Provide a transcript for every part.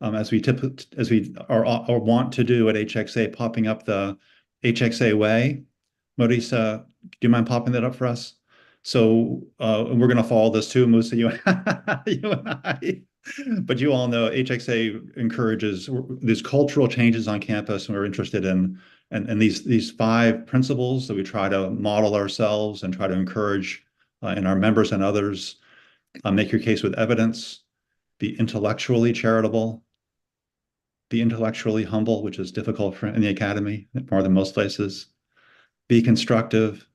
as we are want to do at HXA, popping up the HXA way. Marisa, do you mind popping that up for us? So we're going to follow this too, Musa, you, you and I. But you all know HXA encourages these cultural changes on campus, and we're interested in and these 5 principles that we try to model ourselves and try to encourage in our members and others. Make your case with evidence, be intellectually charitable, be intellectually humble, which is difficult in the academy more than most places, be constructive,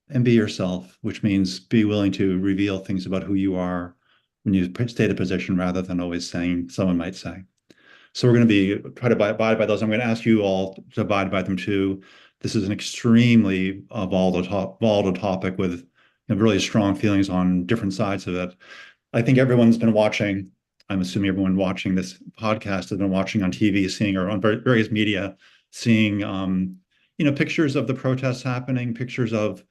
and be yourself, which means be willing to reveal things about who you are when you state a position rather than always saying someone might say. So we're going to try to abide by those. I'm going to ask you all to abide by them too. This is an extremely volatile topic with really strong feelings on different sides of it. I think everyone's been watching. I'm assuming everyone watching this podcast has been watching on TV, seeing or on various media, seeing pictures of the protests happening, pictures of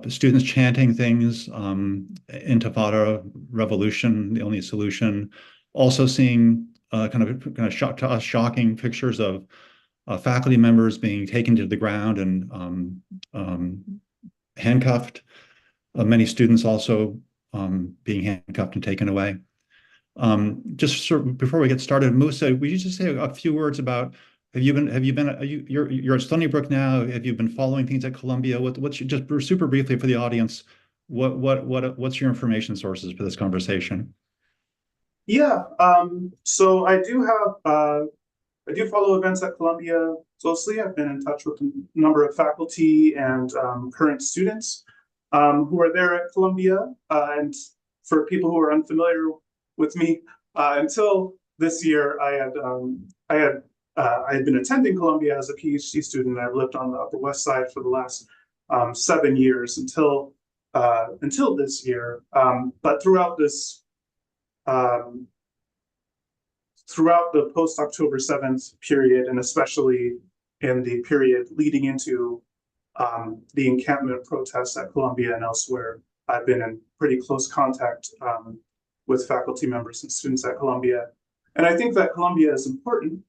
students chanting things, Intifada, revolution, the only solution. Also seeing kind of shocking pictures of faculty members being taken to the ground and handcuffed. Many students also being handcuffed and taken away. Just sort of before we get started, Musa, would you just say a few words about you're at Stony Brook now? Have you been following things at Columbia? What's just super briefly for the audience? What's your information sources for this conversation? Yeah, so I do follow events at Columbia closely. I've been in touch with a number of faculty and current students who are there at Columbia. And for people who are unfamiliar with me, until this year, I had been attending Columbia as a PhD student. I've lived on the Upper West Side for the last 7 years until this year. But throughout the post-October 7th period, and especially in the period leading into the encampment protests at Columbia and elsewhere, I've been in pretty close contact with faculty members and students at Columbia. And I think that Columbia is important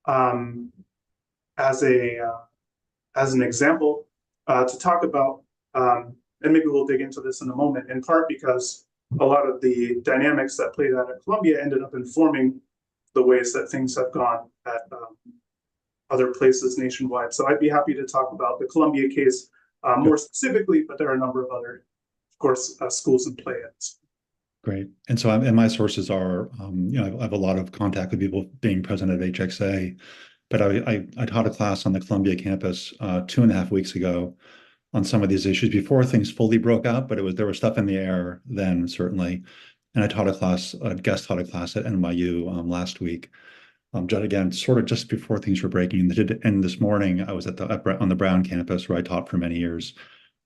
as an example to talk about, and maybe we'll dig into this in a moment, in part because a lot of the dynamics that played out at Columbia ended up informing the ways that things have gone at other places nationwide. So I'd be happy to talk about the Columbia case more specifically, but there are a number of other, of course, schools in play. Great. And so and my sources are, I have a lot of contact with people being present at HXA, but I taught a class on the Columbia campus 2.5 weeks ago on some of these issues before things fully broke out, but there was stuff in the air then, certainly. And I taught guest taught a class at NYU last week. Again, sort of just before things were breaking. And this morning, I was on the Brown campus where I taught for many years,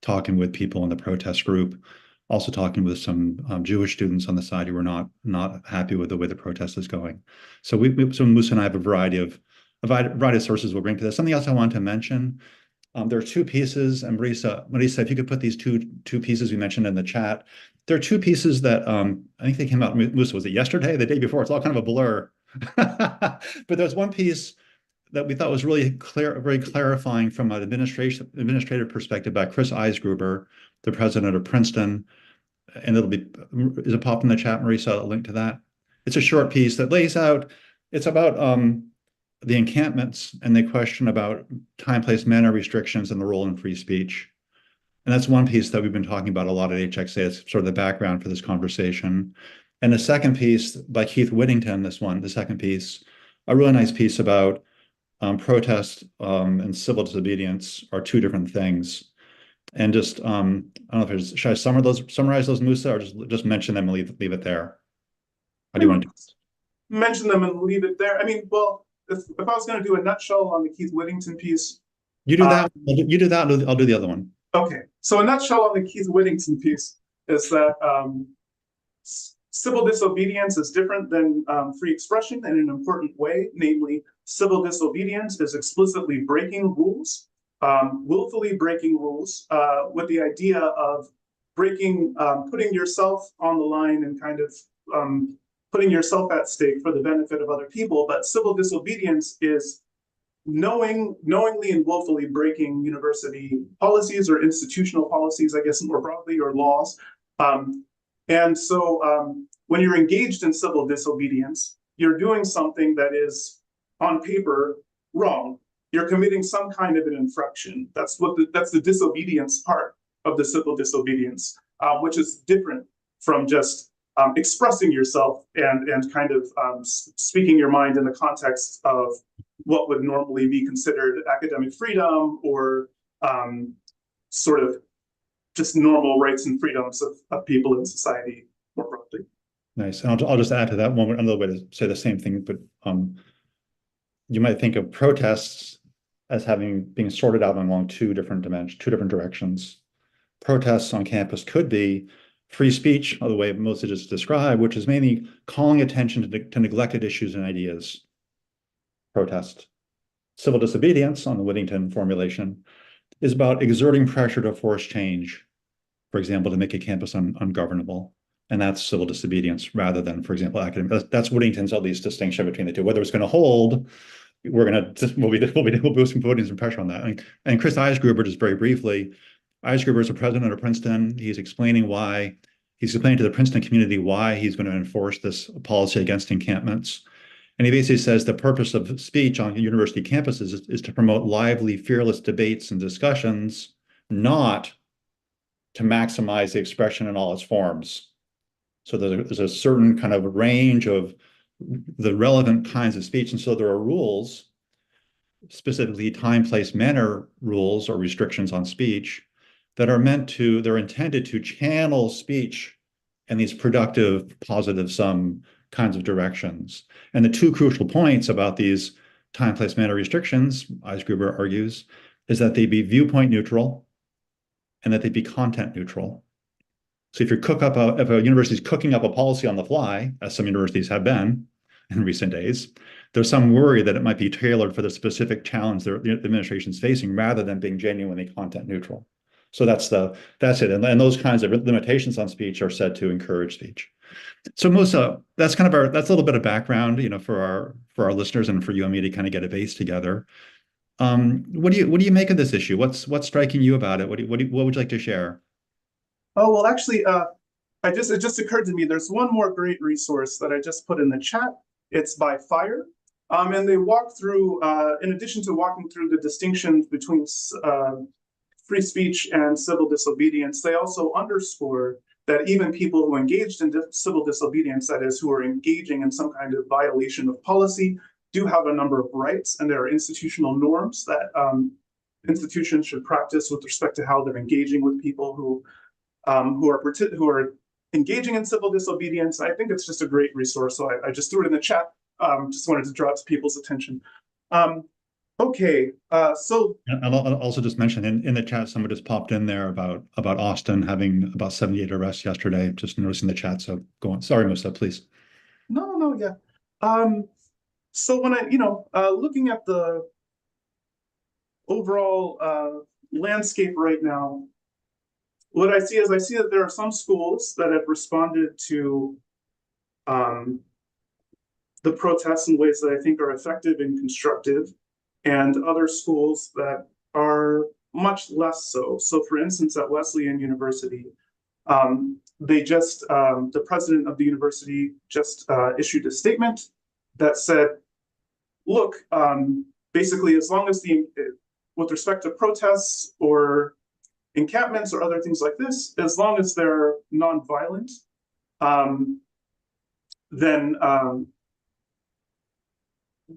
talking with people in the protest group, also talking with some Jewish students on the side who were not happy with the way the protest is going. So so Musa and I have a variety of sources we'll bring to this. Something else I want to mention. There are 2 pieces, and Marisa, if you could put these two pieces we mentioned in the chat. There are 2 pieces that I think they came out, Musa, was it yesterday, the day before? It's all kind of a blur. But there's one piece that we thought was really very clarifying from an administrative perspective by Chris Eisgruber, the president of Princeton. And is it popped in the chat, Marisa, a link to that? It's a short piece that lays out, it's about the encampments and the question about time, place, manner restrictions and the role in free speech. And that's one piece that we've been talking about a lot at HXA. It's sort of the background for this conversation. And the second piece by Keith Whittington, the second piece, a really nice piece about protest and civil disobedience are 2 different things. And just, I don't know if should I summarize those, Musa, or just mention them and leave it there? How do you want to do this? Mention them and leave it there. I mean, well, if I was going to do a nutshell on the Keith Whittington piece. You do that, you do that, I'll do the other one. Okay, so a nutshell on the Keith Whittington piece is that civil disobedience is different than free expression in an important way. Namely, civil disobedience is explicitly breaking rules, willfully breaking rules, with the idea of putting yourself on the line and kind of putting yourself at stake for the benefit of other people. But civil disobedience is knowingly and willfully breaking university policies or institutional policies, I guess more broadly, or laws. And so when you're engaged in civil disobedience, you're doing something that is on paper wrong. You're committing some kind of an infraction. That's the disobedience part of the civil disobedience, which is different from just expressing yourself and kind of speaking your mind in the context of what would normally be considered academic freedom or sort of just normal rights and freedoms of people in society more broadly. Nice. And I'll just add to that one another way to say the same thing, but you might think of protests as being sorted out along two different dimensions, two different directions. Protests on campus could be free speech, the way Musa just described, which is mainly calling attention to neglected issues and ideas. Protest. Civil disobedience, on the Whittington formulation, is about exerting pressure to force change, for example, to make a campus ungovernable. And that's civil disobedience rather than, for example, academic. That's Whittington's at least distinction between the two. Whether it's going to hold, we'll be putting some pressure on that. And Chris Eisgruber, just very briefly, Eisgruber is the president of Princeton. He's explaining to the Princeton community why he's going to enforce this policy against encampments. And he basically says the purpose of speech on university campuses is to promote lively, fearless debates and discussions, not to maximize the expression in all its forms. So there's a certain kind of range of the relevant kinds of speech. And so there are rules, specifically time, place, manner rules or restrictions on speech that are they're intended to channel speech in these productive, positive, some kinds of directions. And the two crucial points about these time, place, manner restrictions, Eisgruber argues, is that they be viewpoint neutral and that they be content neutral. So if a university is cooking up a policy on the fly, as some universities have been in recent days, there's some worry that it might be tailored for the specific challenge the administration is facing rather than being genuinely content neutral. So that's it. And those kinds of limitations on speech are said to encourage speech. So Musa, that's a little bit of background, for our listeners and for you and me to kind of get a base together. What do you make of this issue? What's striking you about it? What would you like to share? Oh, well, actually, it just occurred to me, there's one more great resource that I just put in the chat. It's by FIRE. And they walk through, in addition to walking through the distinctions between free speech and civil disobedience, they also underscore that even people who engaged in civil disobedience, that is, who are engaging in some kind of violation of policy, do have a number of rights, and there are institutional norms that institutions should practice with respect to how they're engaging with people who are engaging in civil disobedience. I think it's just a great resource, so I just threw it in the chat. Just wanted to draw it to people's attention. Okay, so I'll also just mention in the chat, someone just popped in there about Austin having about 78 arrests yesterday. Just noticing the chat, so go on. Sorry, Musa, please. No, yeah. So when looking at the overall landscape right now, what I see that there are some schools that have responded to the protests in ways that I think are effective and constructive, and other schools that are much less so. So for instance, at Wesleyan University, the president of the university just issued a statement that said, look, basically, as long as with respect to protests or encampments or other things like this, as long as they're nonviolent,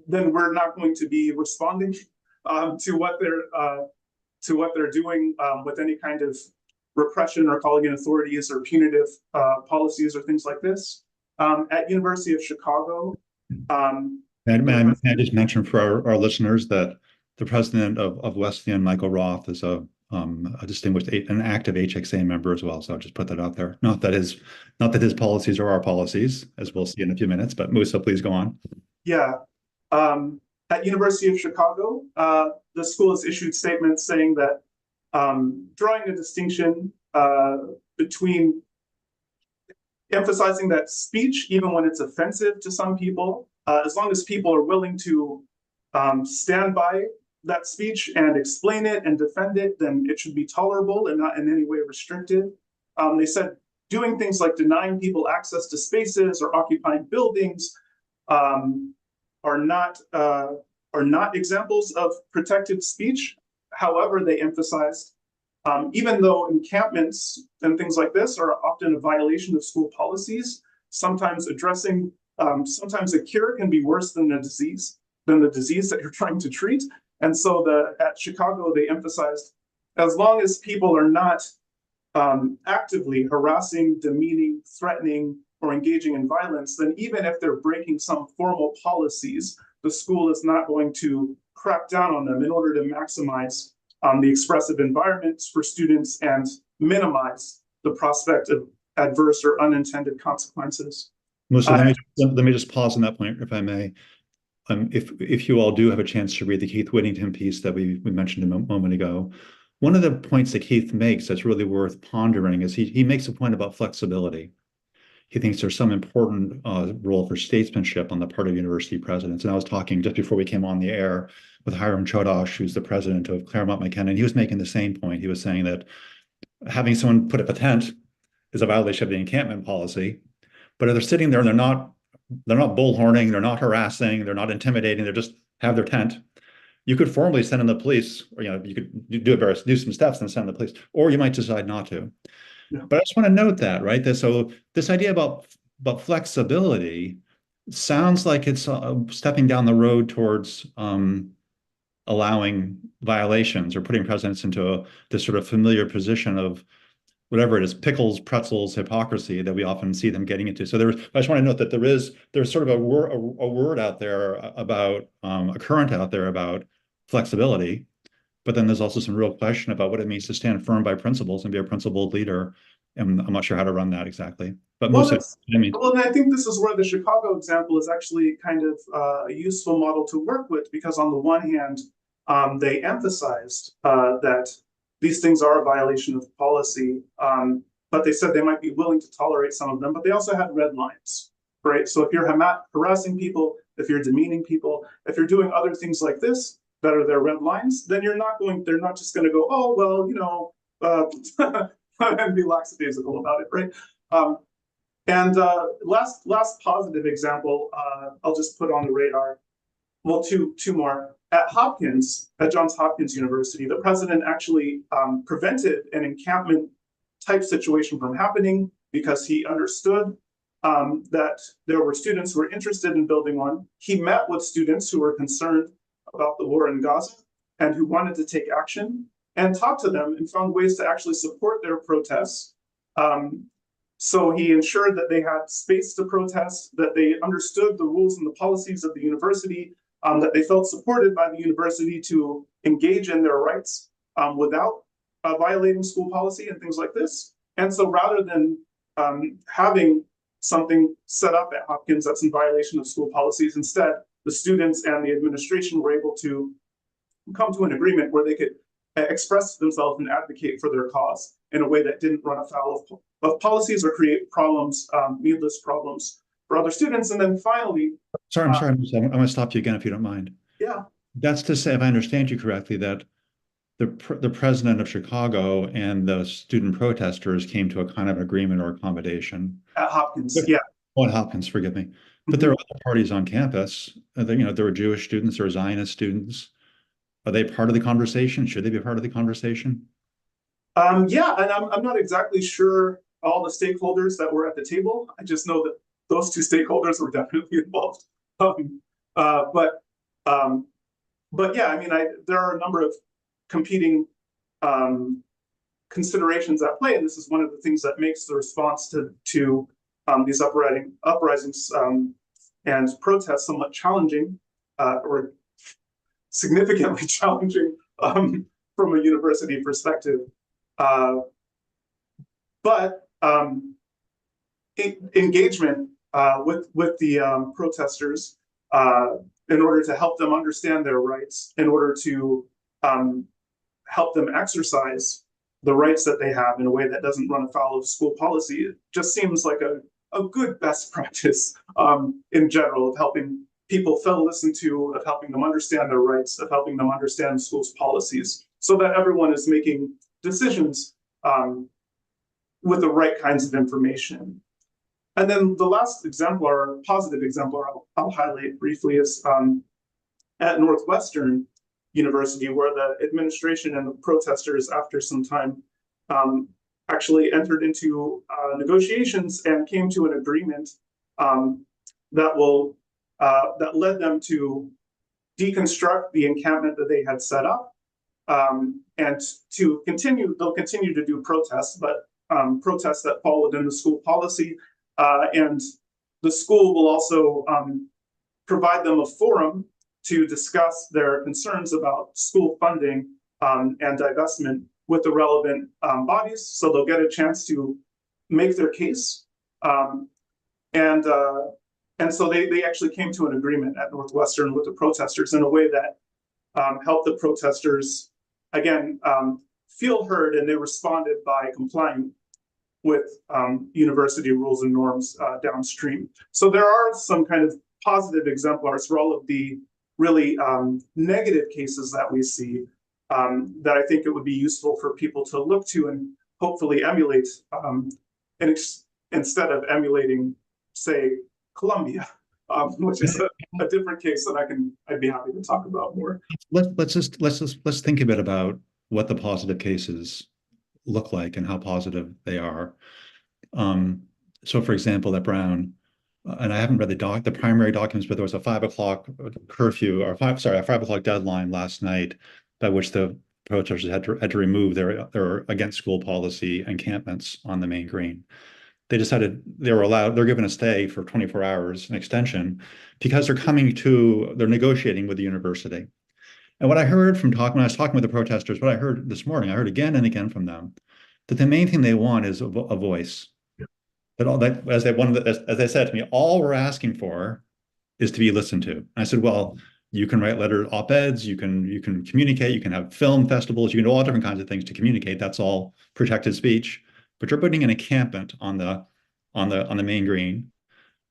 then we're not going to be responding to what they're doing with any kind of repression or calling in authorities or punitive policies or things like this. At University of Chicago, may I just mention for our listeners that the president of Wesleyan, Michael Roth, is a distinguished, an active HXA member as well. So I'll just put that out there. Not that his policies are our policies, as we'll see in a few minutes. But Musa, please go on. Yeah. At University of Chicago, the school has issued statements saying that drawing a distinction between emphasizing that speech, even when it's offensive to some people, as long as people are willing to stand by that speech and explain it and defend it, then it should be tolerable and not in any way restricted. They said doing things like denying people access to spaces or occupying buildings are not examples of protected speech. However, they emphasized even though encampments and things like this are often a violation of school policies, sometimes sometimes a cure can be worse than the disease that you're trying to treat. And so at Chicago, they emphasized as long as people are not actively harassing, demeaning, threatening, or engaging in violence, then even if they're breaking some formal policies, the school is not going to crack down on them in order to maximize the expressive environments for students and minimize the prospect of adverse or unintended consequences. Musa, let me just pause on that point, if I may. If you all do have a chance to read the Keith Whittington piece that we mentioned a moment ago, one of the points that Keith makes that's really worth pondering is he makes a point about flexibility. He thinks there's some important role for statesmanship on the part of university presidents. And I was talking just before we came on the air with Hiram Chodosh, who's the president of Claremont McKenna, and he was making the same point. He was saying that having someone put up a tent is a violation of the encampment policy, but if they're sitting there and they're not bullhorning, they're not harassing, they're not intimidating, they just have their tent, you could formally send in the police, or you could do some steps and send the police, or you might decide not to. Yeah. But I just want to note that, right? So this idea about flexibility sounds like it's stepping down the road towards allowing violations or putting presidents into this sort of familiar position of whatever it is, pickles, pretzels, hypocrisy that we often see them getting into. So I just want to note that there's sort of a word out there about a current out there about flexibility, but then there's also some real question about what it means to stand firm by principles and be a principled leader. And I'm not sure how to run that exactly. But well, and I think this is where the Chicago example is actually kind of a useful model to work with, because on the one hand, they emphasized that these things are a violation of policy, but they said they might be willing to tolerate some of them, but they also had red lines, right? So if you're harassing people, if you're demeaning people, if you're doing other things like this that are their red lines, then they're not just going to go, oh, well, and be lackadaisical about it, right? Last positive example, I'll just put on the radar. Well, two more. At Johns Hopkins University, the president actually prevented an encampment type situation from happening because he understood that there were students who were interested in building one. He met with students who were concerned about the war in Gaza and who wanted to take action, and talked to them and found ways to actually support their protests. So he ensured that they had space to protest, that they understood the rules and the policies of the university, that they felt supported by the university to engage in their rights without violating school policy and things like this. And so rather than having something set up at Hopkins that's in violation of school policies, instead, the students and the administration were able to come to an agreement where they could express themselves and advocate for their cause in a way that didn't run afoul of policies or create problems, needless problems for other students. And then finally, I'm going to stop you again if you don't mind. Yeah. That's to say, if I understand you correctly, that the president of Chicago and the student protesters came to a kind of agreement or accommodation. At Hopkins, yeah. Oh, at Hopkins, forgive me. But there are other parties on campus. There were Jewish students, there were Zionist students. Are they part of the conversation? Should they be part of the conversation? Yeah, and I'm not exactly sure all the stakeholders that were at the table. I just know that those two stakeholders were definitely involved. But yeah, I mean, there are a number of competing considerations at play, and this is one of the things that makes the response to these uprisings and protests somewhat challenging, or significantly challenging from a university perspective. But engagement with the protesters in order to help them understand their rights, in order to help them exercise the rights that they have in a way that doesn't run afoul of school policy, it just seems like a good best practice in general of helping people feel listened to, of helping them understand their rights, of helping them understand schools' policies, so that everyone is making decisions with the right kinds of information. And then the last exemplar, positive exemplar I'll highlight briefly is at Northwestern University, where the administration and the protesters, after some time, actually entered into negotiations and came to an agreement that led them to deconstruct the encampment that they had set up, and they'll continue to do protests, but protests that fall within the school policy, and the school will also provide them a forum to discuss their concerns about school funding and divestment with the relevant bodies, so they'll get a chance to make their case. And so they actually came to an agreement at Northwestern with the protesters in a way that helped the protesters, again, feel heard, and they responded by complying with university rules and norms downstream. So there are some kind of positive exemplars for all of the really negative cases that we see, that I think it would be useful for people to look to and hopefully emulate, instead of emulating, say, Colombia, which is a different case that I'd be happy to talk about more. Let's think a bit about what the positive cases look like and how positive they are. So, for example, at Brown, and I haven't read the primary documents, but there was a 5 o'clock curfew, or a 5 o'clock deadline last night, by which the protesters had to remove their against school policy encampments on the main green. They decided they're given a stay for 24 hours, an extension, because they're negotiating with the university. And what I heard when I was talking with the protesters, what I heard this morning, I heard again and again from them, that the main thing they want is a voice. As they said to me, all we're asking for is to be listened to. And I said, well, you can write op-eds, you can communicate, you can have film festivals, you can do all different kinds of things to communicate. That's all protected speech. But you're putting an encampment on the main green.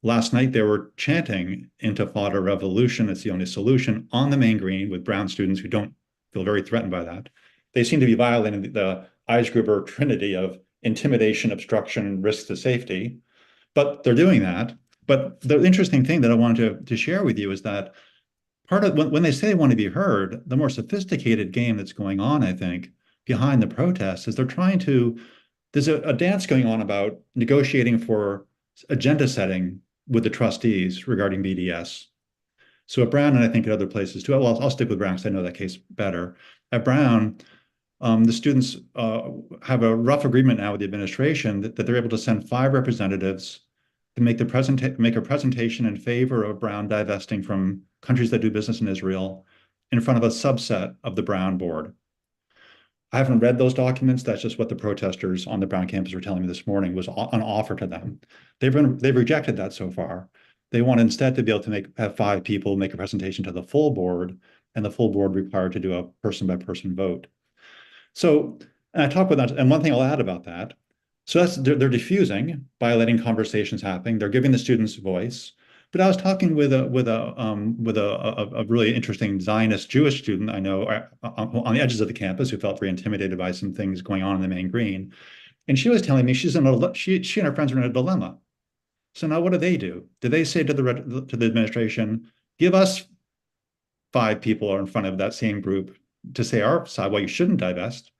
Last night they were chanting "Intifada revolution, it's the only solution" on the main green with Brown students who don't feel very threatened by that. They seem to be violating the Eisgruber trinity of intimidation, obstruction, risk to safety, but they're doing that. But the interesting thing that I wanted to share with you is that part of when they say they want to be heard, the more sophisticated game that's going on, I think, behind the protests is there's a dance going on about negotiating for agenda setting with the trustees regarding BDS. So at Brown, and I think at other places too, well, I'll stick with Brown because I know that case better. At Brown, the students have a rough agreement now with the administration that they're able to send 5 representatives to make a presentation in favor of Brown divesting from countries that do business in Israel in front of a subset of the Brown board. I haven't read those documents. That's just what the protesters on the Brown campus were telling me this morning was an offer to them. They've rejected that so far. They want instead to be able to have 5 people make a presentation to the full board, and the full board required to do a person-by-person vote. So, and I talk with that, and one thing I'll add about that. So they're diffusing by letting conversations happen. They're giving the students voice. But I was talking with a really interesting Zionist Jewish student I know on the edges of the campus who felt very intimidated by some things going on in the main green, and she was telling me she and her friends are in a dilemma. So now what do? Do they say to the administration, give us 5 people in front of that same group to say our side why you shouldn't divest?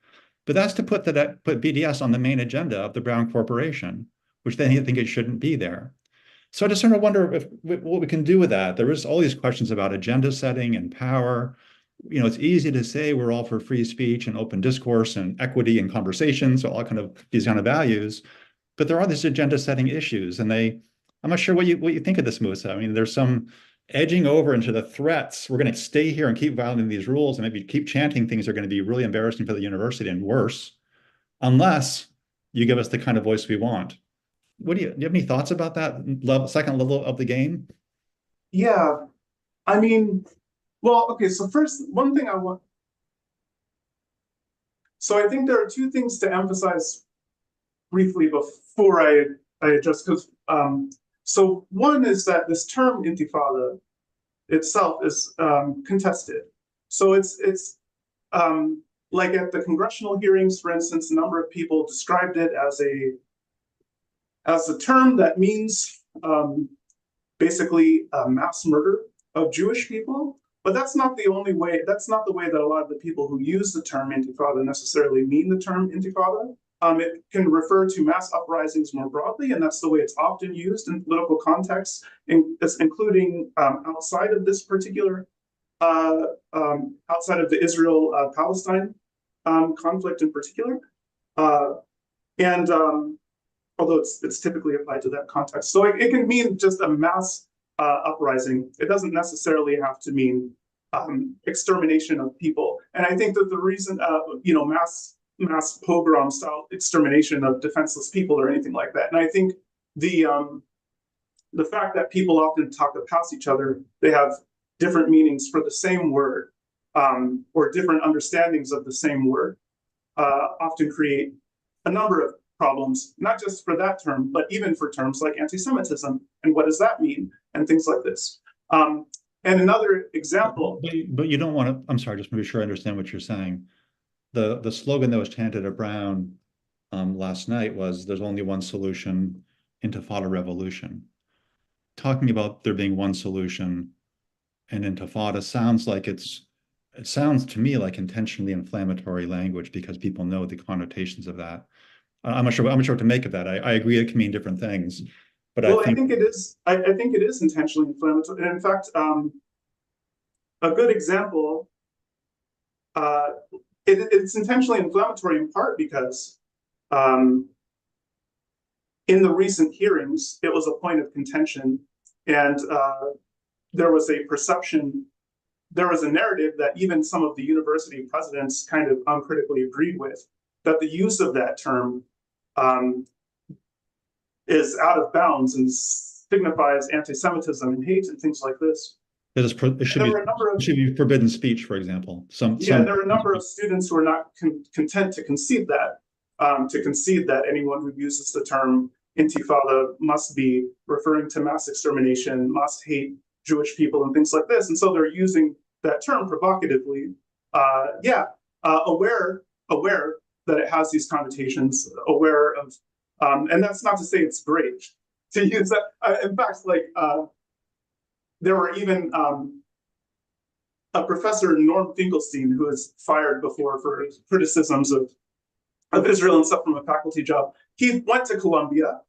But that's to put BDS on the main agenda of the Brown Corporation, which they think it shouldn't be there. So I just sort of wonder what we can do with that. There is all these questions about agenda setting and power. It's easy to say we're all for free speech and open discourse and equity and conversations, so these kind of values. But there are these agenda setting issues, and I'm not sure what you think of this, Musa. I mean, there's some edging over into the threats. We're going to stay here and keep violating these rules, and maybe keep chanting things that are going to be really embarrassing for the university and worse, unless you give us the kind of voice we want. Do you have any thoughts about that second level of the game? Yeah, I mean, well, okay, so first, one thing so I think there are 2 things to emphasize briefly before I I just because so one is that this term intifada itself is contested. So it's like at the congressional hearings, for instance, a number of people described it as a term that means basically a mass murder of Jewish people. But that's not the only way, that's not the way that a lot of the people who use the term intifada necessarily mean the term intifada. It can refer to mass uprisings more broadly, and that's the way it's often used in political contexts, including outside of this particular, outside of the Israel-Palestine conflict in particular. And although it's typically applied to that context. So it can mean just a mass uprising. It doesn't necessarily have to mean extermination of people. And I think that the reason, mass pogrom style extermination of defenseless people or anything like that. And I think the fact that people often talk past each other, they have different meanings for the same word, or different understandings of the same word, often create a number of problems, not just for that term, but even for terms like anti-Semitism and what does that mean and things like this. And another example. But you don't want to, I'm sorry, just to be sure I understand what you're saying. The slogan that was chanted at Brown last night was there's only one solution, intifada revolution. Talking about there being one solution and intifada sounds like it sounds to me like intentionally inflammatory language because people know the connotations of that. I'm not sure what to make of that. I agree it can mean different things, but well, I think it is. I think it is intentionally inflammatory. And in fact, a good example. It's intentionally inflammatory in part because in the recent hearings, it was a point of contention, and there was a perception, there was a narrative that even some of the university presidents kind of uncritically agreed with, that the use of that term is out of bounds and signifies anti-Semitism and hate and things like this. It should be forbidden speech, for example. There are a number of students who are not content to concede that anyone who uses the term intifada must be referring to mass extermination, must hate Jewish people and things like this. And so they're using that term provocatively, aware that it has these connotations, aware of, and that's not to say it's great to use that. In fact, there were even a professor, Norm Finkelstein, who was fired before for criticisms of Israel and stuff from a faculty job. He went to Columbia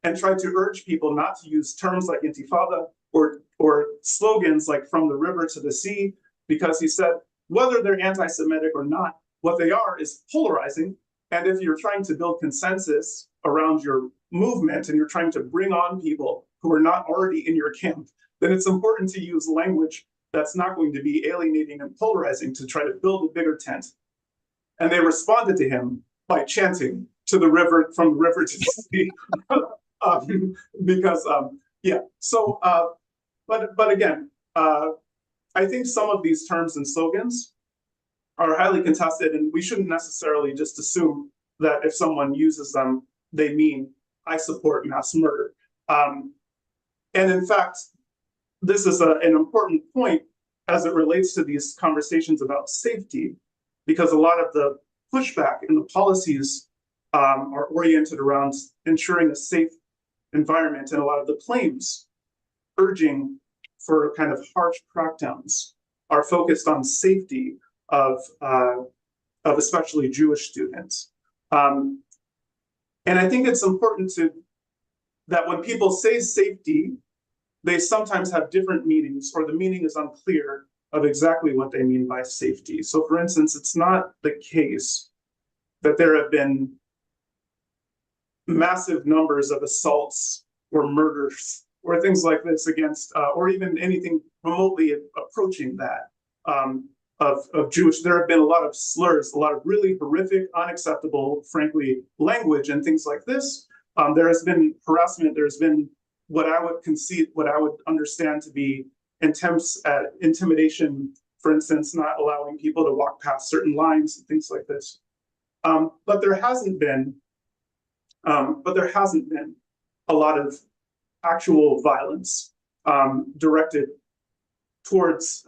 and tried to urge people not to use terms like intifada or slogans like from the river to the sea, because he said, whether they're anti-Semitic or not, what they are is polarizing. And if you're trying to build consensus around your movement and you're trying to bring on people who are not already in your camp, then it's important to use language that's not going to be alienating and polarizing to try to build a bigger tent. And they responded to him by chanting to the river, from the river to the sea. But again, I think some of these terms and slogans are highly contested, and we shouldn't necessarily just assume that if someone uses them, they mean I support mass murder. And in fact, this is an important point as it relates to these conversations about safety, because a lot of the pushback in the policies are oriented around ensuring a safe environment, and a lot of the claims urging for kind of harsh crackdowns are focused on safety of especially Jewish students. And I think it's important that when people say safety, they sometimes have different meanings, or the meaning is unclear of exactly what they mean by safety. So for instance, it's not the case that there have been massive numbers of assaults or murders or things like this against, or even anything remotely approaching that of Jewish. There have been a lot of slurs, a lot of really horrific, unacceptable, frankly, language and things like this. There has been harassment. There's been what I would understand to be attempts at intimidation, for instance, not allowing people to walk past certain lines and things like this. But there hasn't been a lot of actual violence directed towards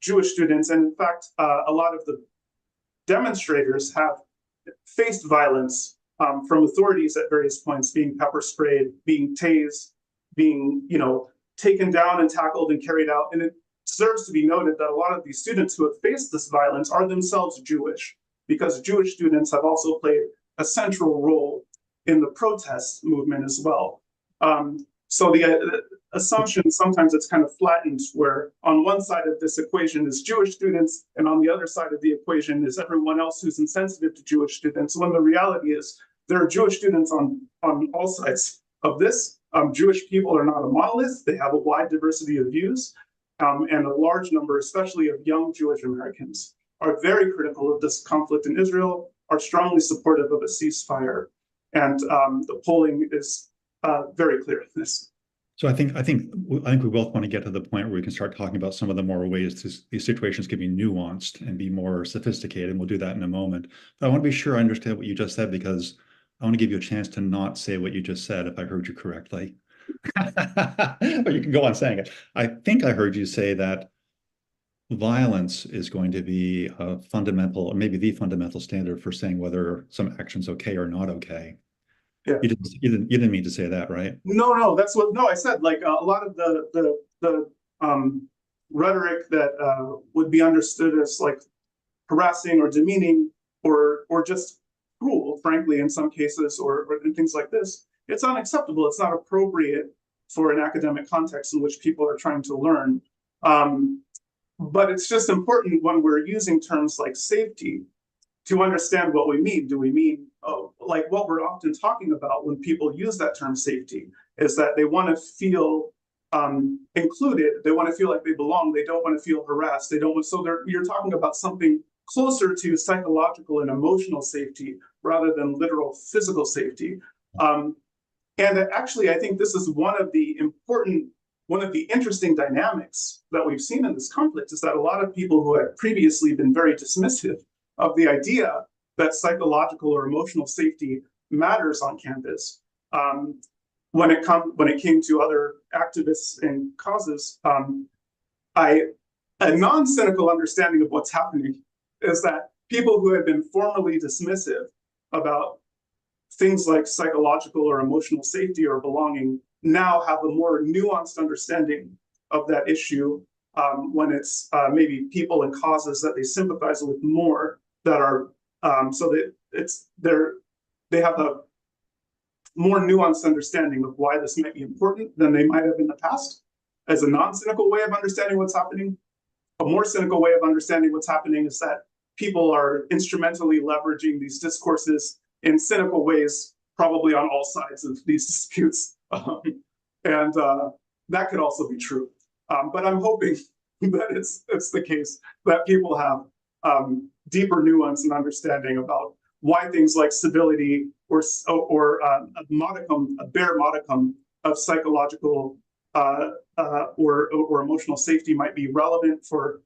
Jewish students. And in fact, a lot of the demonstrators have faced violence from authorities at various points, being pepper sprayed, being tased, being, taken down and tackled and carried out. And it deserves to be noted that a lot of these students who have faced this violence are themselves Jewish, because Jewish students have also played a central role in the protest movement as well. So the assumption, sometimes it's kind of flattened, where on one side of this equation is Jewish students, and on the other side of the equation is everyone else who's insensitive to Jewish students, when the reality is there are Jewish students on all sides of this. Jewish people are not a monolith. They have a wide diversity of views, and a large number, especially of young Jewish Americans, are very critical of this conflict in Israel, are strongly supportive of a ceasefire. And the polling is very clear in this. So I think we both want to get to the point where we can start talking about some of the more ways these situations can be nuanced and be more sophisticated. And we'll do that in a moment. But I want to be sure I understand what you just said, because I want to give you a chance to not say what you just said if I heard you correctly. But you can go on saying it. I think I heard you say that violence is going to be a fundamental, or maybe the fundamental standard for saying whether some action's okay or not okay. Yeah. You didn't mean to say that, right? No, that's what, no, I said, like, a lot of the rhetoric that would be understood as like harassing or demeaning or just cruel, frankly, in some cases, or in things like this, it's unacceptable. It's not appropriate for an academic context in which people are trying to learn. But it's just important when we're using terms like safety to understand what we mean. Do we mean, like what we're often talking about when people use that term safety is that they want to feel included. They want to feel like they belong. They don't want to feel harassed. They don't want, so you're talking about something closer to psychological and emotional safety rather than literal physical safety. And actually, I think this is one of the interesting dynamics that we've seen in this conflict, is that a lot of people who had previously been very dismissive of the idea that psychological or emotional safety matters on campus, when it came to other activists and causes, a non-cynical understanding of what's happening is that people who had been formerly dismissive about things like psychological or emotional safety or belonging now have a more nuanced understanding of that issue, when it's maybe people and causes that they sympathize with more, that are so that they have a more nuanced understanding of why this might be important than they might have in the past, as a non-cynical way of understanding what's happening. A more cynical way of understanding what's happening is that people are instrumentally leveraging these discourses in cynical ways, probably on all sides of these disputes. And that could also be true. But I'm hoping that it's the case that people have deeper nuance and understanding about why things like civility or a bare modicum of psychological or emotional safety might be relevant for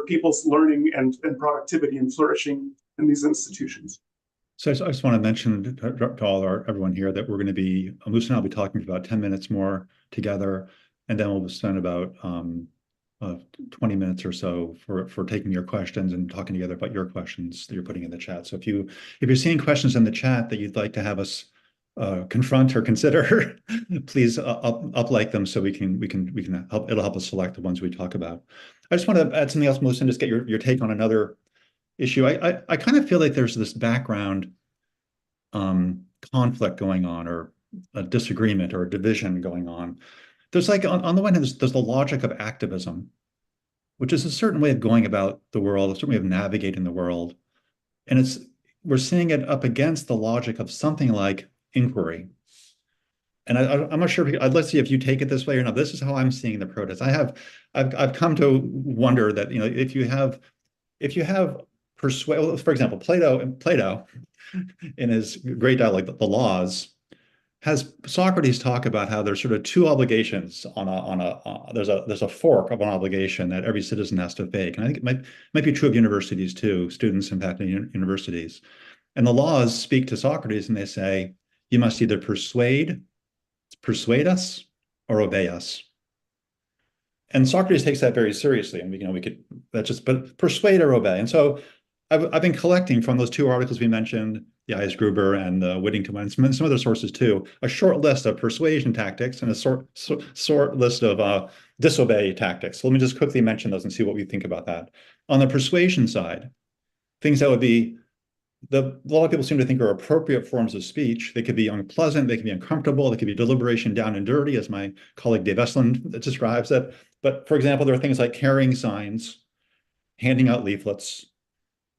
people's learning and productivity and flourishing in these institutions. So I just want to mention to everyone here that we're going to be, Musa and I'll be talking for about 10 minutes more together, and then we'll spend about 20 minutes or so for taking your questions and talking together about your questions that you're putting in the chat. So if you're seeing questions in the chat that you'd like to have us confront or consider, please up like them so we can help. It'll help us select the ones we talk about. I just want to add something else, Musa, and just get your take on another issue. I kind of feel like there's this background conflict going on, or a disagreement or a division going on. There's like on the one hand, there's the logic of activism, which is a certain way of going about the world, a certain way of navigating the world. And we're seeing it up against the logic of something like inquiry. And I'm not sure I'd like to see if you take it this way or not. This is how I'm seeing the protest. I've come to wonder that, if you have persuade, for example, Plato in his great dialogue, The Laws, has Socrates talk about how there's sort of two obligations there's a fork of an obligation that every citizen has to take. And I think it might be true of universities too, students impacting universities. And the Laws speak to Socrates and they say, you must either persuade persuade us or obey us. And Socrates takes that very seriously. And we could that's just but persuade or obey. And so I've been collecting from those two articles we mentioned, the Eisgruber and the Whittington one, some other sources too, a short list of persuasion tactics and a short list of disobey tactics. So let me just quickly mention those and see what we think about that. On the persuasion side, things that would be a lot of people seem to think are appropriate forms of speech. They could be unpleasant, they can be uncomfortable, they could be deliberation down and dirty, as my colleague Dave Estlund describes it. But for example, there are things like carrying signs, handing out leaflets,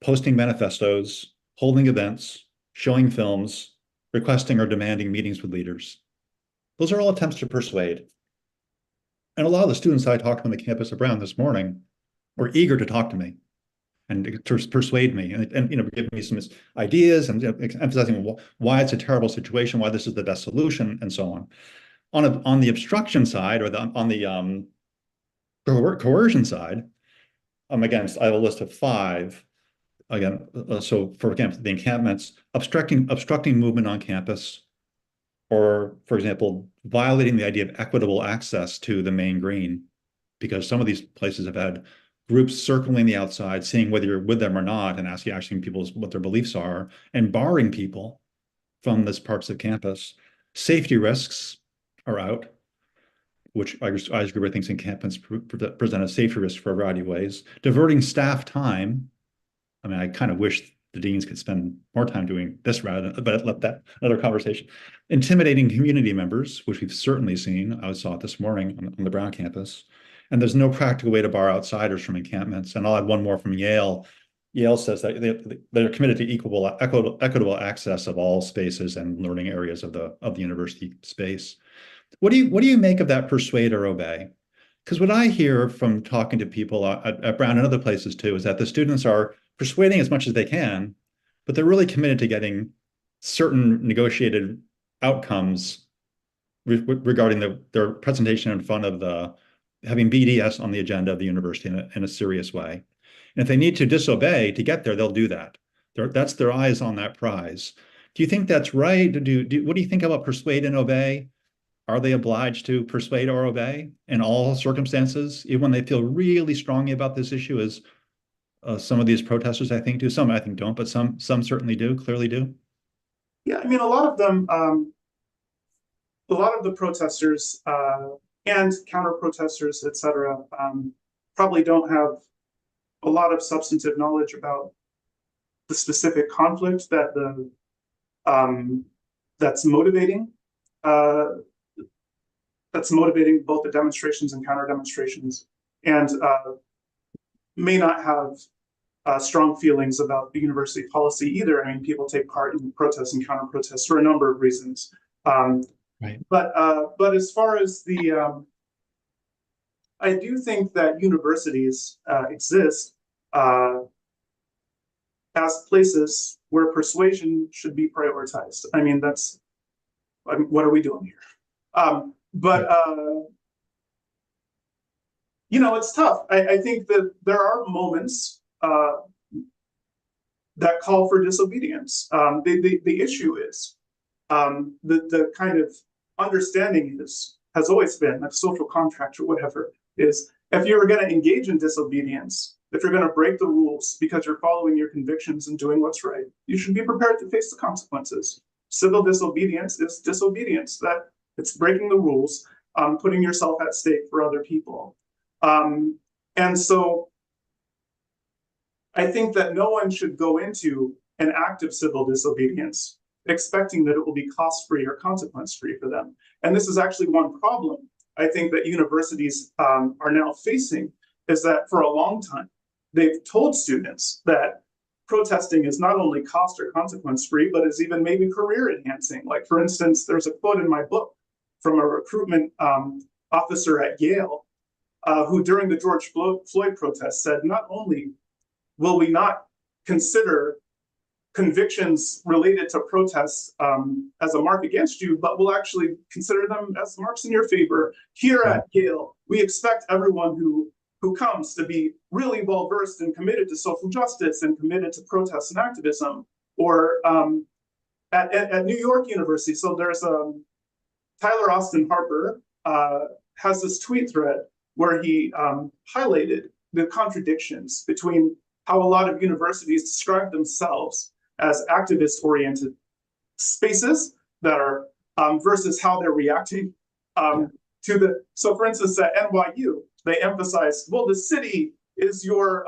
posting manifestos, holding events, showing films, requesting or demanding meetings with leaders. Those are all attempts to persuade. And a lot of the students I talked to on the campus of Brown this morning were eager to talk to me and to persuade me and give me some ideas and emphasizing why it's a terrible situation, why this is the best solution, and so on. On the obstruction side, or on the coercion side, again, I have a list of 5. Again, so for example, the encampments, obstructing movement on campus, or for example, violating the idea of equitable access to the main green, because some of these places have had groups circling the outside, seeing whether you're with them or not, and asking people what their beliefs are, and barring people from these parts of campus. Safety risks are out, which Eisgruber thinks encampments present a safety risk for a variety of ways. Diverting staff time. I mean, I kind of wish the deans could spend more time doing this rather than, but let that another conversation. Intimidating community members, which we've certainly seen. I saw it this morning on the Brown campus. And there's no practical way to bar outsiders from encampments. And I'll add one more from Yale. Yale says that they're committed to equitable access of all spaces and learning areas of the university space. What do you make of that persuade or obey? Because what I hear from talking to people at Brown and other places too is that the students are persuading as much as they can, but they're really committed to getting certain negotiated outcomes regarding their presentation in front of having BDS on the agenda of the university in a serious way. And if they need to disobey to get there, they'll do that. That's their eyes on that prize. Do you think that's right? What do you think about persuade and obey? Are they obliged to persuade or obey in all circumstances, even when they feel really strongly about this issue, as some of these protesters I think do? Some I think don't, but some certainly do, clearly do. Yeah, I mean, a lot of them, a lot of the protesters and counter protesters, et cetera, probably don't have a lot of substantive knowledge about the specific conflict that that's motivating both the demonstrations and counter demonstrations, and may not have strong feelings about the university policy either. I mean, people take part in protests and counter protests for a number of reasons. Right. But as far as I do think that universities exist as places where persuasion should be prioritized. I mean, what are we doing here? It's tough. I think that there are moments that call for disobedience. The issue is the kind of understanding has always been, like social contract or whatever, is if you're going to engage in disobedience, if you're going to break the rules because you're following your convictions and doing what's right, you should be prepared to face the consequences. Civil disobedience is disobedience, that it's breaking the rules, putting yourself at stake for other people. And so I think that no one should go into an act of civil disobedience expecting that it will be cost-free or consequence-free for them. And this is actually one problem I think that universities are now facing, is that for a long time, they've told students that protesting is not only cost or consequence-free, but is even maybe career-enhancing. Like, for instance, there's a quote in my book from a recruitment officer at Yale who during the George Floyd protest said, not only will we not consider convictions related to protests as a mark against you, but we'll actually consider them as marks in your favor. Here at Yale, we expect everyone who comes to be really well-versed and committed to social justice and committed to protest and activism. Or at New York University, so there's Tyler Austin Harper has this tweet thread where he highlighted the contradictions between how a lot of universities describe themselves as activist-oriented spaces that are versus how they're reacting to the. So, for instance, at NYU, they emphasize, well, the city is your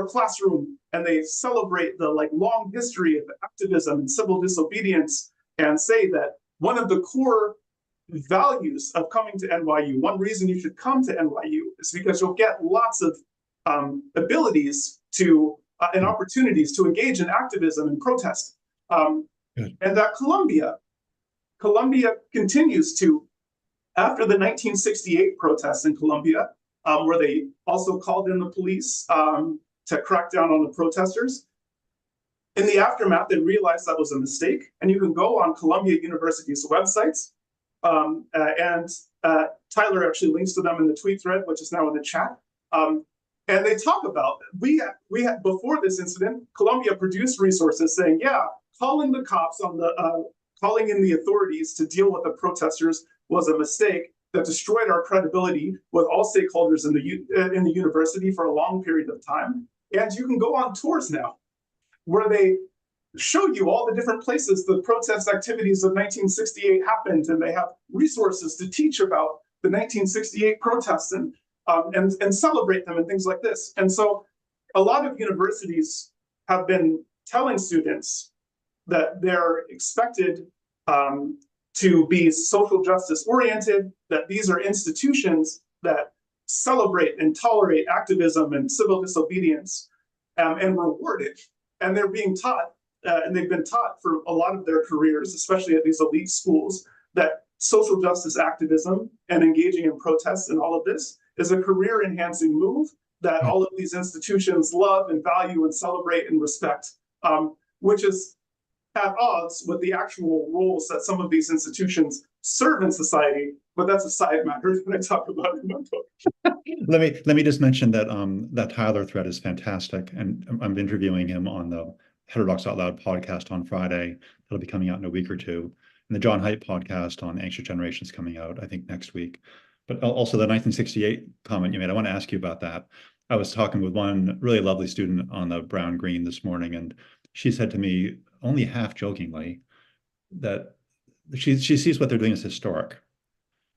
classroom, and they celebrate the long history of activism and civil disobedience, and say that one of the core values of coming to NYU, one reason you should come to NYU is because you'll get lots of abilities to and opportunities to engage in activism and protest. And that Columbia continues to, after the 1968 protests in Columbia, where they also called in the police to crack down on the protesters. In the aftermath, they realized that was a mistake, and you can go on Columbia University's websites, and Tyler actually links to them in the tweet thread, which is now in the chat. And they talk about, we had before this incident, Columbia produced resources saying, yeah, calling the cops on the calling in the authorities to deal with the protesters was a mistake that destroyed our credibility with all stakeholders in the university for a long period of time. And you can go on tours now where they show you all the different places the protest activities of 1968 happened, and they have resources to teach about the 1968 protests and celebrate them and things like this. And so a lot of universities have been telling students that they're expected to be social justice oriented, that these are institutions that celebrate and tolerate activism and civil disobedience, and reward it. And they're being taught, and they've been taught for a lot of their careers, especially at these elite schools, that social justice activism and engaging in protests and all of this is a career enhancing move that all of these institutions love and value and celebrate and respect, which is at odds with the actual roles that some of these institutions serve in society. But that's a side matter that I talk about in my book. Let me just mention that that Tyler thread is fantastic, and I'm interviewing him on the Heterodox Out Loud podcast on Friday. That'll be coming out in a week or two, and the John Haidt podcast on Anxious Generations coming out, I think, next week. But also the 1968 comment you made, I want to ask you about that. I was talking with one really lovely student on the Brown Green this morning, and she said to me, only half jokingly, that she sees what they're doing as historic.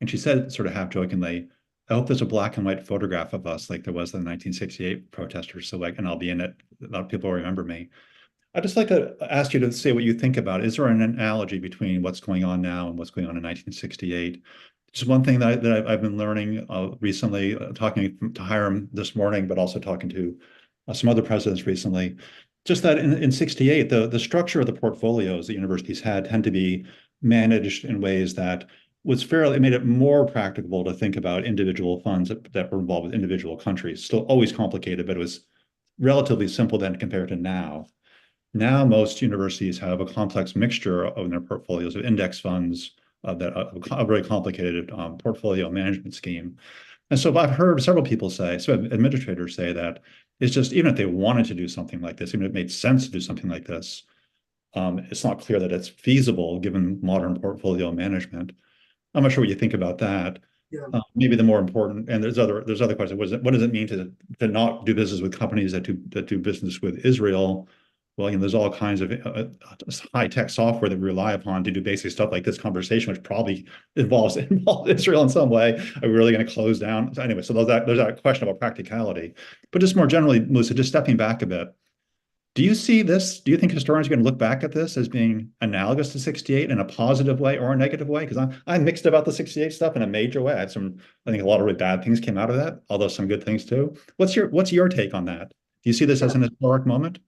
And she said sort of half jokingly, I hope there's a black and white photograph of us like there was in the 1968 protesters. So and I'll be in it. A lot of people will remember me. I'd just like to ask you to say what you think about it. Is there an analogy between what's going on now and what's going on in 1968? Just one thing that I've been learning recently, talking to Hiram this morning, but also talking to some other presidents recently, just that in 68, the structure of the portfolios that universities had tend to be managed in ways that was fairly, it made it more practicable to think about individual funds that were involved with individual countries. Still always complicated, but it was relatively simple then compared to now. Now, most universities have a complex mixture of their portfolios of index funds, that a very complicated portfolio management scheme. And so I've heard several people say, so administrators say that it's just, even if they wanted to do something like this, even if it made sense to do something like this, it's not clear that it's feasible given modern portfolio management. I'm not sure what you think about that. Yeah. Maybe the more important, and there's other questions. What does it mean to not do business with companies that do business with Israel? Well, there's all kinds of high-tech software that we rely upon to do basic stuff like this conversation, which probably involves Israel in some way. Are we really going to close down? So anyway, so there's that question about practicality. But just more generally, Musa, just stepping back a bit, do you see this? Do you think historians are going to look back at this as being analogous to 68 in a positive way or a negative way? Because I'm mixed about the 68 stuff in a major way. I think a lot of really bad things came out of that, although some good things too. What's your take on that? Do you see this as an historic moment?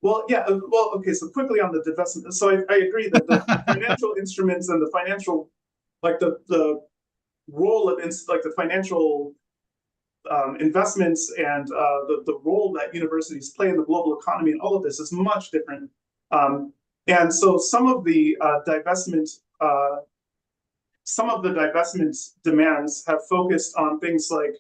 Well, yeah. Well, okay. So quickly on the divestment. So I agree that the financial instruments and the financial, like the role of like the financial investments and the role that universities play in the global economy and all of this is much different. And so some of the divestment demands have focused on things like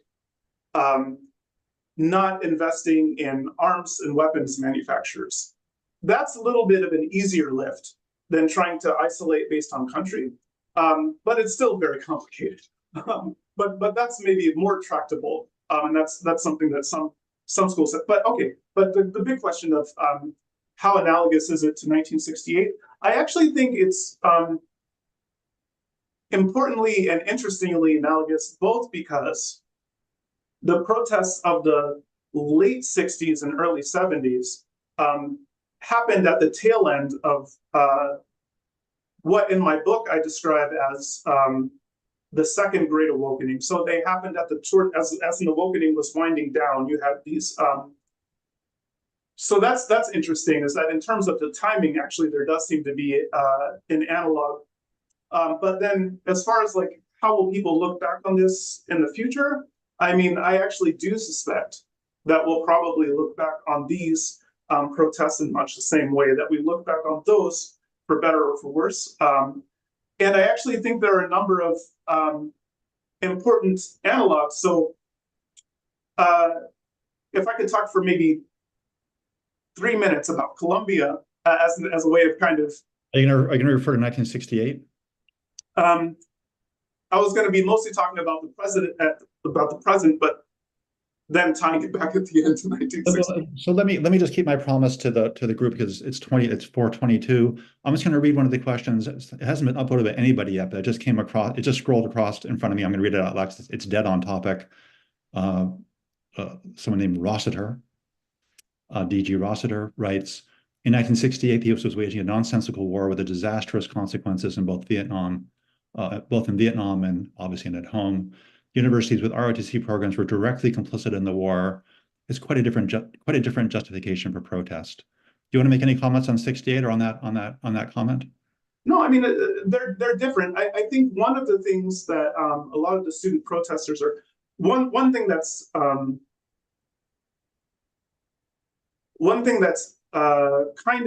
not investing in arms and weapons manufacturers. That's a little bit of an easier lift than trying to isolate based on country. but it's still very complicated. But that's maybe more tractable, and that's something that some schools have. But okay, but the big question of how analogous is it to 1968? I actually think it's importantly and interestingly analogous, both because the protests of the late 60s and early 70s happened at the tail end of what in my book I describe as the second Great Awakening. So they happened at the as an awakening was winding down. You had these. So that's interesting. Is that in terms of the timing, actually, there does seem to be an analog. But then, as far as like how will people look back on this in the future? I mean, I actually do suspect that we'll probably look back on these protests in much the same way that we look back on those, for better or for worse. And I actually think there are a number of important analogs. So if I could talk for maybe 3 minutes about Colombia as a way of kind of. Are you going to refer to 1968? I was going to be mostly talking about the present, but then tying it back at the end to 1960. So let me just keep my promise to the group, because it's 4:22. I'm just going to read one of the questions. It hasn't been uploaded by anybody yet, but it just came across. It just scrolled across in front of me. I'm going to read it out loud. It's dead on topic. Someone named Rossiter, DG Rossiter, writes, in 1968, the U.S. was waging a nonsensical war with disastrous consequences in both Vietnam and obviously at home. Universities with ROTC programs were directly complicit in the war. It's quite a different justification for protest. Do you want to make any comments on 68 or on that comment? No, I mean, they're different. I think one of the things that a lot of the student protesters are one thing that's kind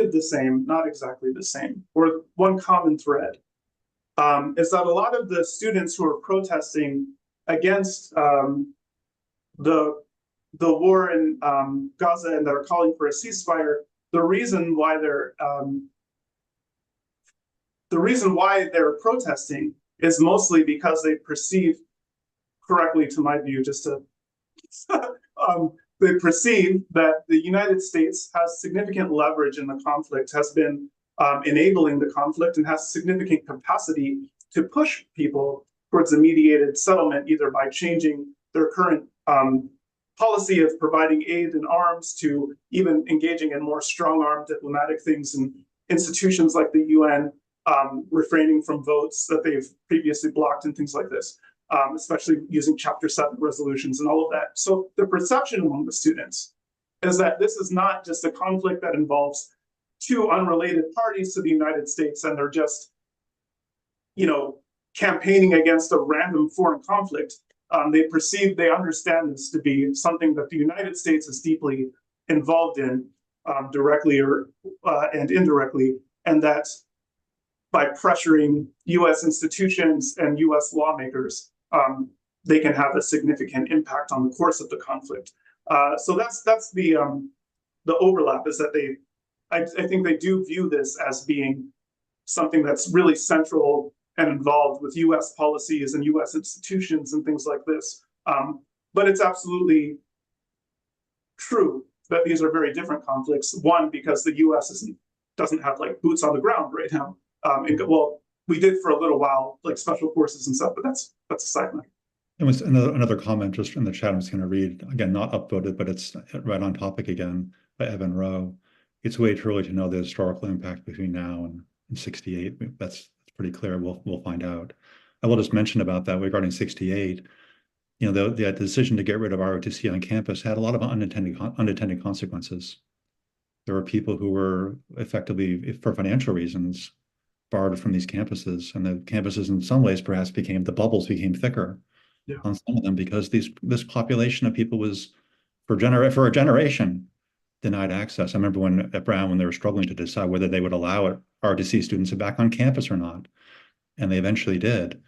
of the same, not exactly the same, or one common thread, is that a lot of the students who are protesting against the war in Gaza and that are calling for a ceasefire, the reason why they're protesting is mostly because they perceive, correctly to my view, just to they perceive that the United States has significant leverage in the conflict, has been enabling the conflict, and has significant capacity to push people towards a mediated settlement, either by changing their current policy of providing aid and arms to even engaging in more strong-arm diplomatic things and institutions like the UN, refraining from votes that they've previously blocked and things like this, especially using Chapter 7 resolutions and all of that. So the perception among the students is that this is not just a conflict that involves two unrelated parties to the United States and they're just, campaigning against a random foreign conflict. They understand this to be something that the United States is deeply involved in, directly and indirectly, and that by pressuring U.S. institutions and U.S. lawmakers, they can have a significant impact on the course of the conflict. So that's the overlap, is that I think they do view this as being something that's really central and involved with U.S. policies and U.S. institutions and things like this. But it's absolutely true that these are very different conflicts. One, because the U.S. doesn't have like boots on the ground right now. Well, we did for a little while, like special forces and stuff, but that's a side matter. It was another comment just in the chat. I'm just going to read again, not upvoted, but it's right on topic again by Evan Rowe. It's way too early to know the historical impact between now and 68. That's pretty clear. We'll find out. I will just mention about that regarding 68. The decision to get rid of ROTC on campus had a lot of unintended consequences. There were people who were effectively, for financial reasons, barred from these campuses, and the campuses in some ways perhaps the bubbles became thicker on some of them, because this population of people was for a generation denied access. I remember at Brown, when they were struggling to decide whether they would allow ROTC students back on campus or not, and they eventually did.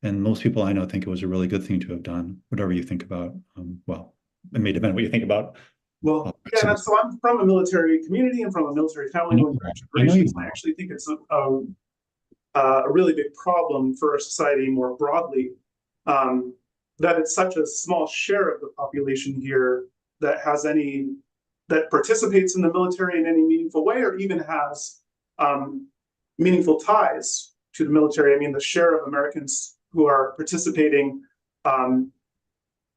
And most people I know think it was a really good thing to have done, whatever you think about, it may depend what you think about. Well, yeah, so I'm from a military community and from a military family. I actually think it's a really big problem for our society more broadly. That it's such a small share of the population here that has any that participates in the military in any meaningful way, or even has meaningful ties to the military. I mean, the share of Americans who are participating and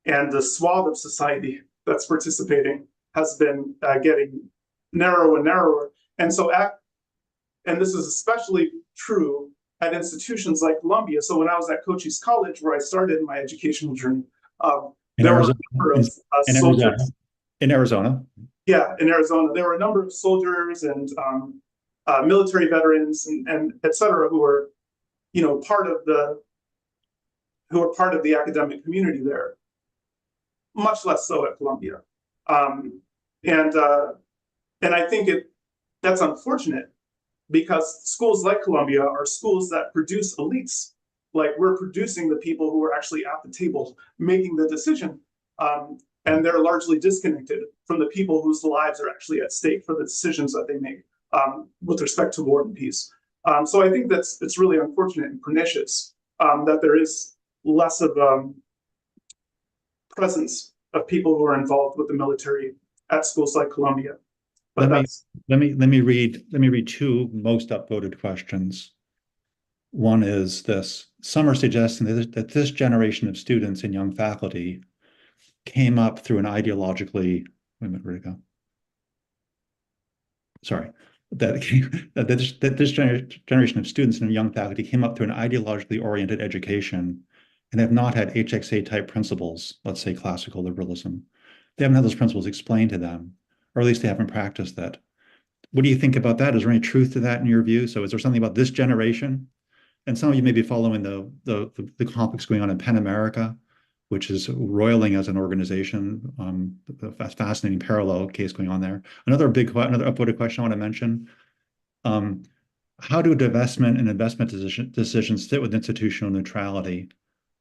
the swath of society that's participating has been getting narrower and narrower. And so, and this is especially true at institutions like Columbia. So when I was at Cochise College, where I started my educational journey, In there were a Arizona, number of in soldiers. Arizona, in Arizona. Yeah, in Arizona, there were a number of soldiers and military veterans and et cetera who were, part of the academic community there. Much less so at Columbia, and I think that's unfortunate, because schools like Columbia are schools that produce elites. Like, we're producing the people who are actually at the table making the decision, and they're largely disconnected from the people whose lives are actually at stake for the decisions that they make with respect to war and peace. So I think it's really unfortunate and pernicious that there is less of presence of people who are involved with the military at schools like Columbia. But let me read two most upvoted questions. One is this: some are suggesting that this generation of students and young faculty came up through an ideologically, wait a minute, where'd it go? Sorry, that this generation of students and young faculty came up through an ideologically oriented education and have not had HXA type principles, let's say classical liberalism. They haven't had those principles explained to them, or at least they haven't practiced that. What do you think about that? Is there any truth to that in your view? So is there something about this generation? And some of you may be following the conflicts going on in Pen America, which is roiling as an organization. A fascinating parallel case going on there. Another upvoted question I want to mention: how do divestment and investment decisions fit with institutional neutrality?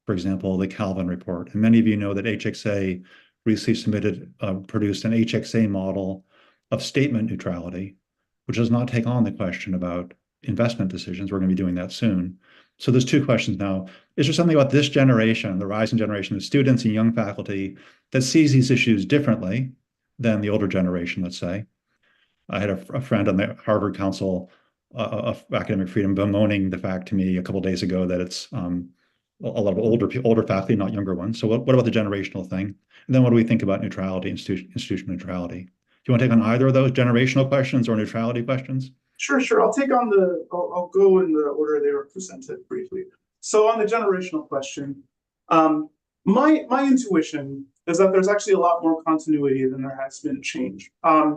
For example, the Calvin report. And many of you know that HXA recently produced an HXA model of statement neutrality, which does not take on the question about investment decisions. We're going to be doing that soon. So there's two questions now. Is there something about this generation, the rising generation of students and young faculty, that sees these issues differently than the older generation, let's say? I had a friend on the Harvard Council of Academic Freedom bemoaning the fact to me a couple of days ago that it's a lot of older faculty, not younger ones. So what about the generational thing? And then what do we think about neutrality, institutional neutrality? Do you want to take on either of those, generational questions or neutrality questions? Sure. I'll go in the order they were presented briefly. So on the generational question, my intuition is that there's actually a lot more continuity than there has been change. I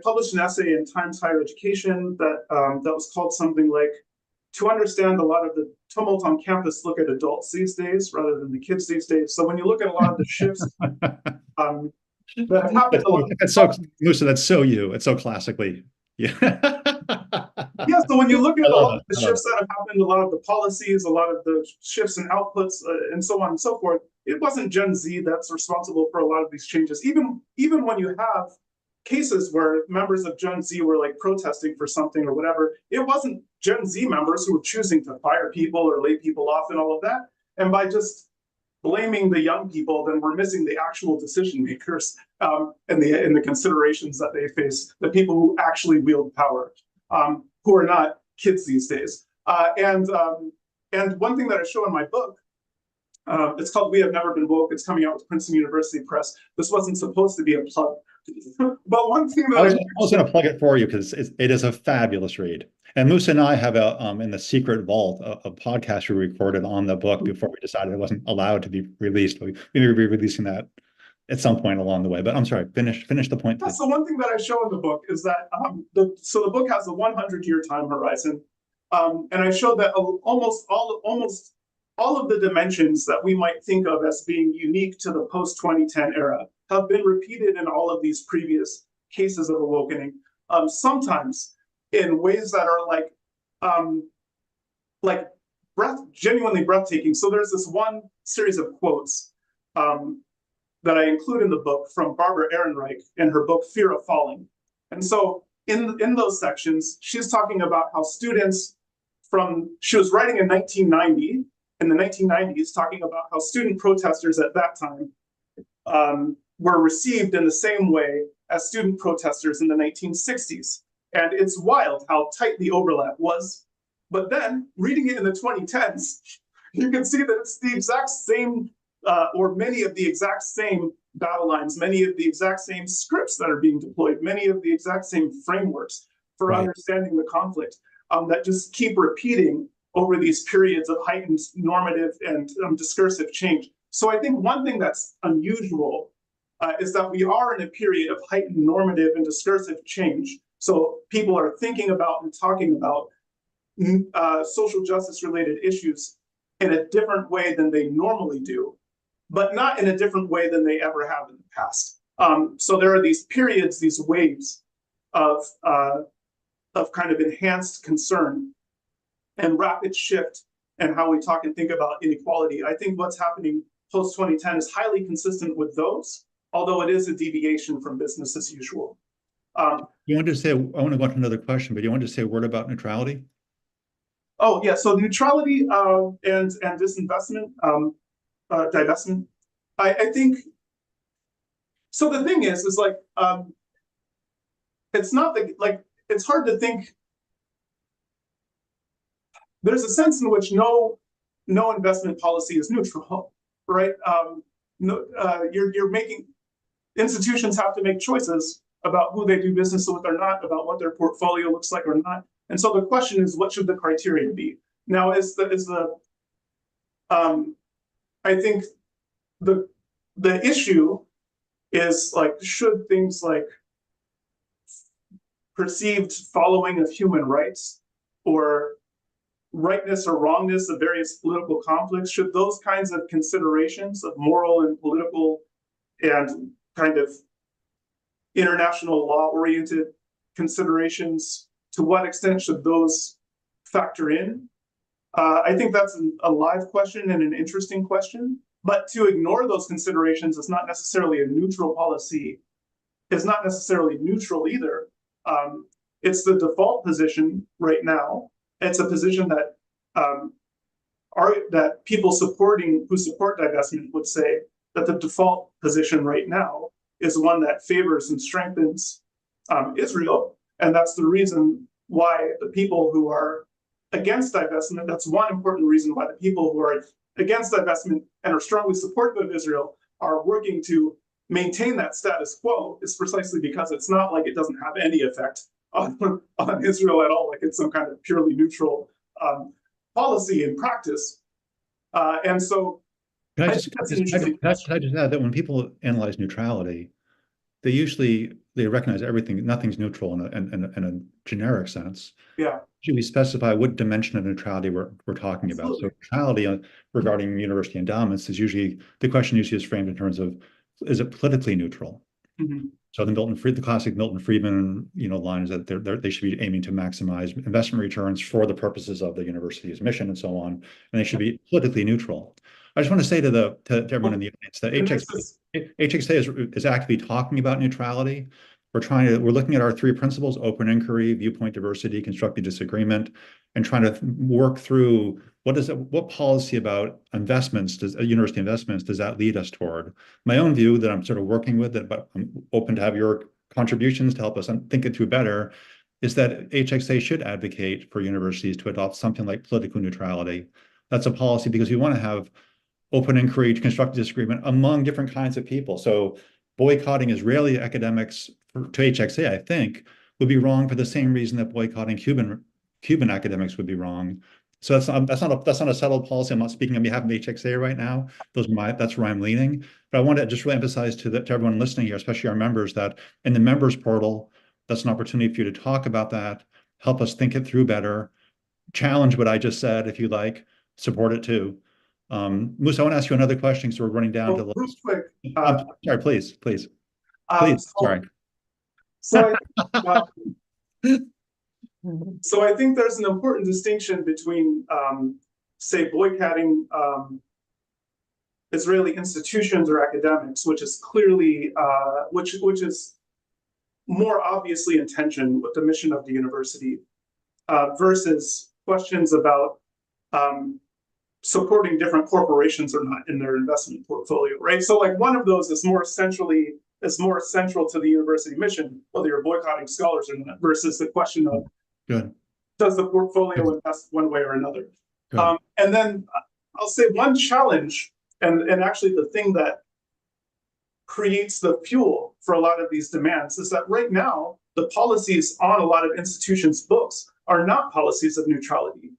published an essay in Times Higher Education that was called something like, "To understand a lot of the tumult on campus, look at adults these days rather than the kids these days." So when you look at a lot of the shifts that have happened, that's so, Musa, that's so you. It's so classically, yeah. Yeah, so when you look at a lot of the shifts that have happened, a lot of the policies, a lot of the shifts in outputs, and so on and so forth, it wasn't Gen Z that's responsible for a lot of these changes. Even when you have cases where members of Gen Z were like protesting for something or whatever, it wasn't Gen Z members who were choosing to fire people or lay people off and all of that. And by just blaming the young people, then we're missing the actual decision makers and the considerations that they face, the people who actually wield power, who are not kids these days. And one thing that I show in my book, it's called "We Have Never Been Woke." It's coming out with Princeton University Press. This wasn't supposed to be a plug, but one thing that I was going to plug it for you because it is a fabulous read. And Musa and I have in the secret vault a podcast we recorded on the book before we decided it wasn't allowed to be released. We may be releasing that at some point along the way. But I'm sorry, finish the point. Yeah, so one thing that I show in the book is that the book has a 100-year time horizon, and I show that almost all of the dimensions that we might think of as being unique to the post-2010 era have been repeated in all of these previous cases of awakening, sometimes in ways that are genuinely breathtaking. So there's this one series of quotes that I include in the book from Barbara Ehrenreich in her book Fear of Falling. And so in those sections, she's talking about how students she was writing in 1990, in the 1990s, talking about how student protesters at that time were received in the same way as student protesters in the 1960s. And it's wild how tight the overlap was. But then, reading it in the 2010s, you can see that it's the exact same, or many of the exact same battle lines, many of the exact same scripts that are being deployed, many of the exact same frameworks for understanding the conflict that just keep repeating over these periods of heightened normative and discursive change. So I think one thing that's unusual is that we are in a period of heightened normative and discursive change. So people are thinking about and talking about social justice related issues in a different way than they normally do, but not in a different way than they ever have in the past. So there are these periods, these waves of kind of enhanced concern and rapid shift and how we talk and think about inequality. I think what's happening post 2010 is highly consistent with those, although it is a deviation from business as usual. You want to say, I want to go on to another question, but you want to say a word about neutrality? Oh yeah, so neutrality and disinvestment, divestment. I think, so the thing is like, it's not like, it's hard to think. There's a sense in which no investment policy is neutral, right? You're making, institutions have to make choices about who they do business with or not, about what their portfolio looks like or not. And so the question is, what should the criteria be? Now, I think the issue is like, should things like perceived following of human rights or rightness or wrongness of various political conflicts, should those kinds of considerations of moral and political and kind of international law-oriented considerations, to what extent should those factor in? I think that's a live question and an interesting question, but to ignore those considerations is not necessarily a neutral policy, is not necessarily neutral either. It's the default position right now. It's a position that that people who support divestment would say that the default position right now is one that favors and strengthens Israel, and that's the reason why the people who are against divestment, that's one important reason why the people who are against divestment and are strongly supportive of Israel are working to maintain that status quo, is precisely because it's not like it doesn't have any effect on Israel at all, like it's some kind of purely neutral policy in practice. And so Can I just add that when people analyze neutrality, they recognize everything, nothing's neutral in a generic sense. Yeah. Should we specify what dimension of neutrality we're talking about? So neutrality regarding university endowments is usually, the question usually is framed in terms of, is it politically neutral? Mm-hmm. So the classic Milton Friedman, line is that they should be aiming to maximize investment returns for the purposes of the university's mission and so on, and they should be politically neutral. I just want to say to everyone in the audience that HXA is actively talking about neutrality. We're looking at our three principles: open inquiry, viewpoint diversity, constructive disagreement, and trying to work through what policy about university investments does that lead us toward? My own view that I'm sort of working with it, but I'm open to have your contributions to help us think it through better, is that HXA should advocate for universities to adopt something like political neutrality. That's a policy because we want to have open inquiry, constructive disagreement among different kinds of people. So boycotting Israeli academics to HXA, I think, would be wrong for the same reason that boycotting Cuban academics would be wrong. So that's not a settled policy. I'm not speaking on behalf of HXA right now. That's where I'm leaning. But I want to just really emphasize to everyone listening here, especially our members, that in the members portal, that's an opportunity for you to talk about that, help us think it through better, challenge what I just said if you like, support it too. Musa, I want to ask you another question, so we're running down to real quick. Sorry, please. Sorry. So I think there's an important distinction between, say, boycotting Israeli institutions or academics, which is clearly, which is more obviously in tension with the mission of the university, versus questions about supporting different corporations or not in their investment portfolio, right? So like one of those is more central to the university mission, whether you're boycotting scholars or not, versus the question of Good. does the portfolio Good. invest one way or another? Good. And then I'll say one challenge, and actually the thing that creates the fuel for a lot of these demands is that right now, the policies on a lot of institutions' books are not policies of neutrality,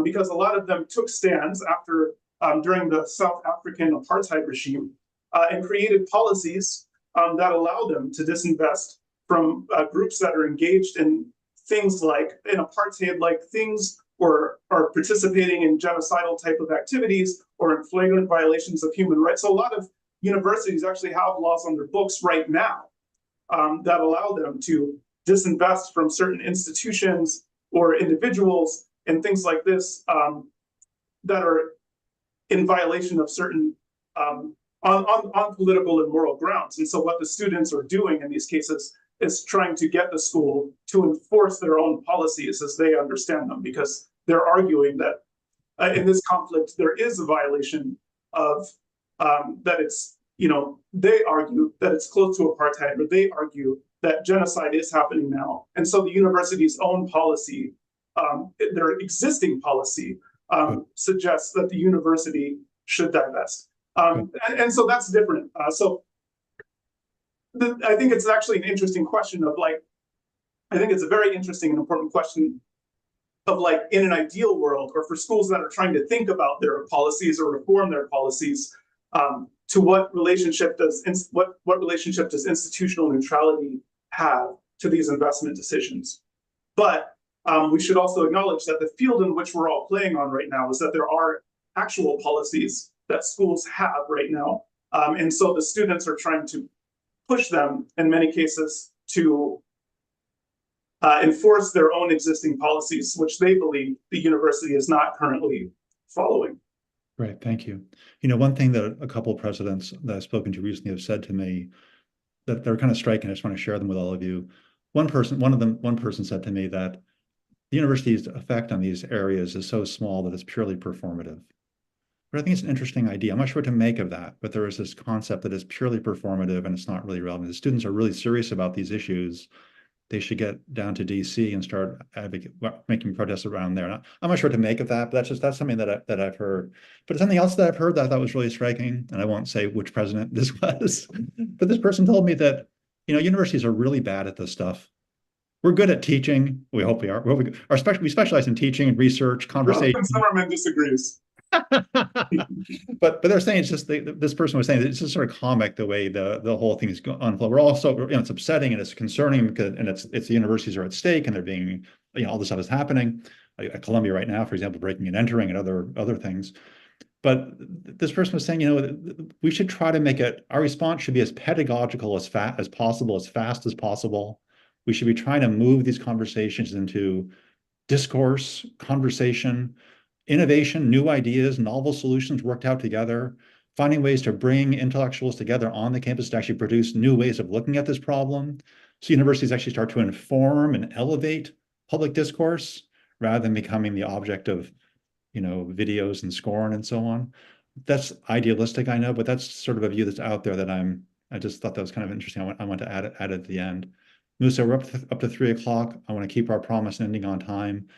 because a lot of them took stands after during the South African apartheid regime, and created policies that allow them to disinvest from groups that are engaged in things like in apartheid-like things, or are participating in genocidal type of activities, or in flagrant violations of human rights. So a lot of universities actually have laws on their books right now that allow them to disinvest from certain institutions or individuals and things like this that are in violation of certain on political and moral grounds. And so what the students are doing in these cases is trying to get the school to enforce their own policies as they understand them, because they're arguing that in this conflict there is a violation of that it's, they argue that it's close to apartheid, or they argue that genocide is happening now. And so the university's own policy, their existing policy, suggests that the university should divest. And so that's different. I think it's actually an interesting question of like, I think it's a very interesting and important question of like, in an ideal world, or for schools that are trying to think about their policies or reform their policies, to what relationship does institutional neutrality have to these investment decisions? But we should also acknowledge that the field in which we're all playing on right now is that there are actual policies that schools have right now, and so the students are trying to push them in many cases to enforce their own existing policies, which they believe the university is not currently following. Great, thank you. One thing that a couple of presidents that I've spoken to recently have said to me that they're kind of striking, I just want to share them with all of you. One person said to me that the university's effect on these areas is so small that it's purely performative. But I think it's an interesting idea. I'm not sure what to make of that, but there is this concept that is purely performative and it's not really relevant. The students are really serious about these issues. They should get down to DC and start making protests around there. I'm not sure what to make of that, but that's something that I've heard. But something else that I've heard that I thought was really striking, and I won't say which president this was, but this person told me that universities are really bad at this stuff. We're good at teaching. We hope we are. We specialize in teaching and research, conversation. Zimmerman disagrees. but they're saying it's just this person was saying it's just sort of comic the way the whole thing is on flow. We're also it's upsetting and it's concerning because it's the universities are at stake and they're being all this stuff is happening at Columbia right now, for example, breaking and entering and other things. But this person was saying we should try to make it, our response should be as pedagogical as fast as possible. We should be trying to move these conversations into discourse, conversation, innovation, new ideas, novel solutions worked out together, finding ways to bring intellectuals together on the campus to actually produce new ways of looking at this problem. So universities actually start to inform and elevate public discourse rather than becoming the object of, videos and scorn and so on. That's idealistic, I know, but that's sort of a view that's out there that I just thought that was kind of interesting. I want to add it at the end. Musa, we're up to 3 o'clock. I want to keep our promise and ending on time.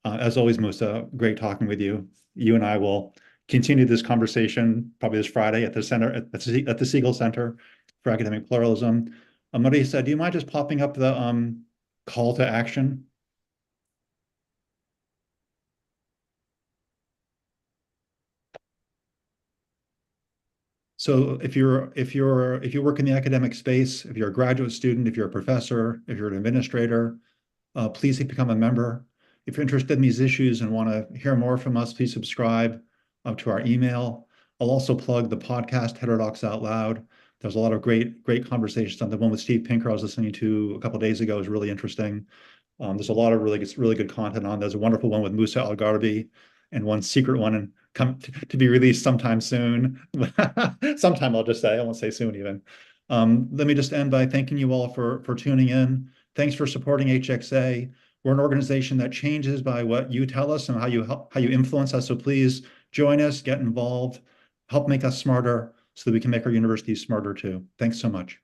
As always, Musa, great talking with you. You and I will continue this conversation probably this Friday at the center at the Siegel Center for Academic Pluralism. Marisa, do you mind just popping up the call to action? So if you work in the academic space, if you're a graduate student, if you're a professor, if you're an administrator, please become a member. If you're interested in these issues and want to hear more from us, please subscribe to our email. I'll also plug the podcast, Heterodox Out Loud. There's a lot of great conversations on the one with Steve Pinker I was listening to a couple of days ago is really interesting. There's a lot of really good content on. There's a wonderful one with Musa al-Gharbi and one secret one and come to be released sometime soon. Sometime, I'll just say, I won't say soon even. Let me just end by thanking you all for tuning in. Thanks for supporting HXA. We're an organization that changes by what you tell us and how you influence us. So please join us, get involved, help make us smarter so that we can make our universities smarter too. Thanks so much.